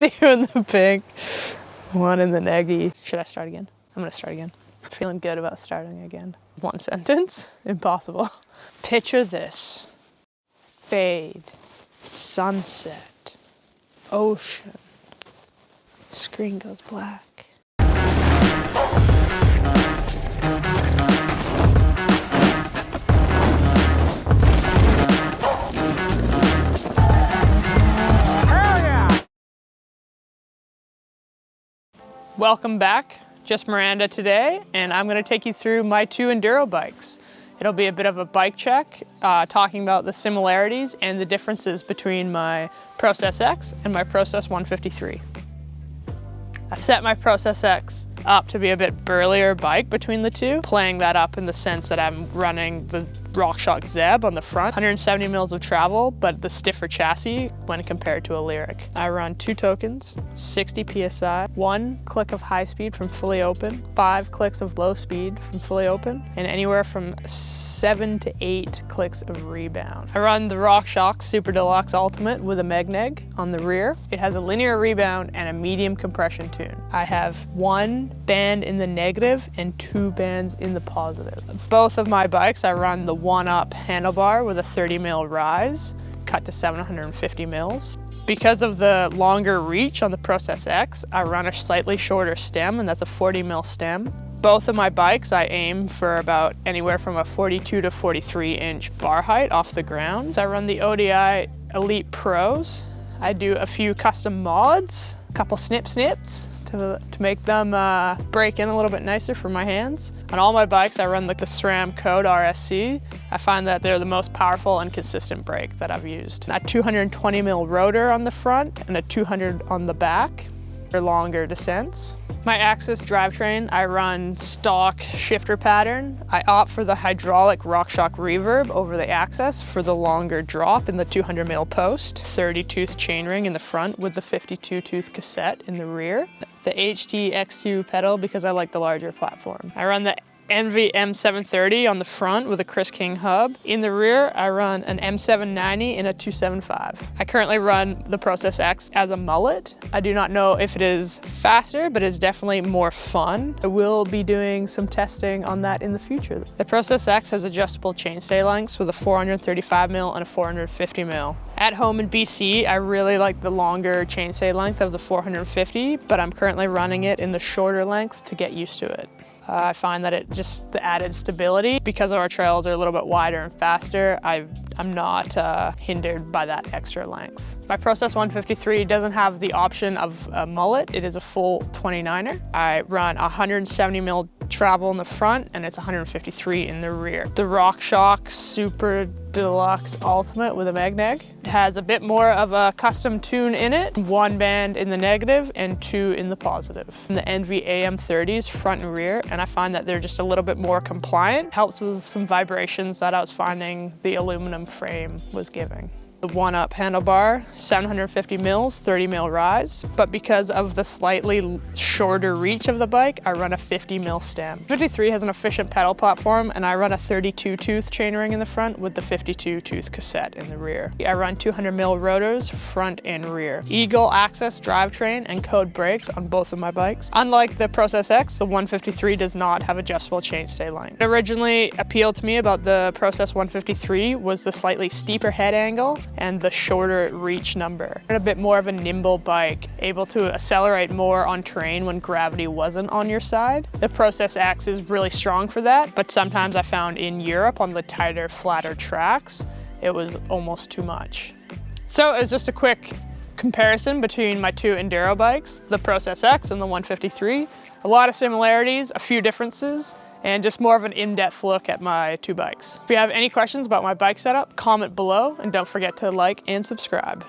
Two in the pink, one in the neggy. Should I start again? I'm gonna start again. Feeling good about starting again. One sentence? Impossible. Picture this. Fade, sunset, ocean, screen goes black. Welcome back, just Miranda today, and I'm gonna take you through my two Enduro bikes. It'll be a bit of a bike check, talking about the similarities and the differences between my Process X and my Process 153. I've set my Process X up to be a bit burlier bike between the two, playing that up in the sense that I'm running the RockShox Zeb on the front, 170 mils of travel, but the stiffer chassis when compared to a Lyric. I run 2 tokens, 60 PSI, 1 click of high speed from fully open, 5 clicks of low speed from fully open, and anywhere from 7 to 8 clicks of rebound. I run the RockShox Super Deluxe Ultimate with a Megneg on the rear. It has a linear rebound and a medium compression tune. I have 1 band in the negative and 2 bands in the positive. Both of my bikes, I run the 1-up handlebar with a 30 mil rise, cut to 750 mils. Because of the longer reach on the Process X, I run a slightly shorter stem, and that's a 40 mil stem. Both of my bikes, I aim for about anywhere from a 42 to 43 inch bar height off the ground. I run the ODI Elite Pros. I do a few custom mods, a couple snips to make them break in a little bit nicer for my hands. On all my bikes, I run the SRAM Code RSC. I find that they're the most powerful and consistent brake that I've used. A 220 mil rotor on the front and a 200 on the back for longer descents. My Axis drivetrain, I run stock shifter pattern. I opt for the hydraulic RockShox Reverb over the Axis for the longer drop in the 200 mil post. 30 tooth chainring in the front with the 52 tooth cassette in the rear. The HT X2 pedal because I like the larger platform. I run the MGM 730 on the front with a Chris King hub. In the rear, I run an M790 and a 275. I currently run the Process X as a mullet. I do not know if it is faster, but it's definitely more fun. I will be doing some testing on that in the future. The Process X has adjustable chainstay lengths with a 435 mil and a 450 mil. At home in BC, I really like the longer chainstay length of the 450, but I'm currently running it in the shorter length to get used to it. I find that it just the added stability, because our trails are a little bit wider and faster, I'm not hindered by that extra length. My Process 153 doesn't have the option of a mullet. It is a full 29er. I run 170 mil travel in the front and it's 153 in the rear. The RockShox Super Deluxe Ultimate with a Megneg. It has a bit more of a custom tune in it, 1 band in the negative and 2 in the positive. And the NV AM30s front and rear, and I find that they're just a little bit more compliant. Helps with some vibrations that I was finding the aluminum frame was giving. The 1-up handlebar, 750 mils, 30 mil rise, but because of the slightly shorter reach of the bike, I run a 50 mil stem. 53 has an efficient pedal platform, and I run a 32 tooth chainring in the front with the 52 tooth cassette in the rear. I run 200 mil rotors, front and rear. Eagle Axis drivetrain and Code brakes on both of my bikes. Unlike the Process X, the 153 does not have adjustable chainstay length. What originally appealed to me about the Process 153 was the slightly steeper head angle and the shorter reach number. A bit more of a nimble bike, able to accelerate more on terrain when gravity wasn't on your side. The Process X is really strong for that, but sometimes I found in Europe on the tighter, flatter tracks, it was almost too much. So it was just a quick comparison between my two Enduro bikes, the Process X and the 153. A lot of similarities, a few differences, and just more of an in-depth look at my two bikes. If you have any questions about my bike setup, comment below, and don't forget to like and subscribe.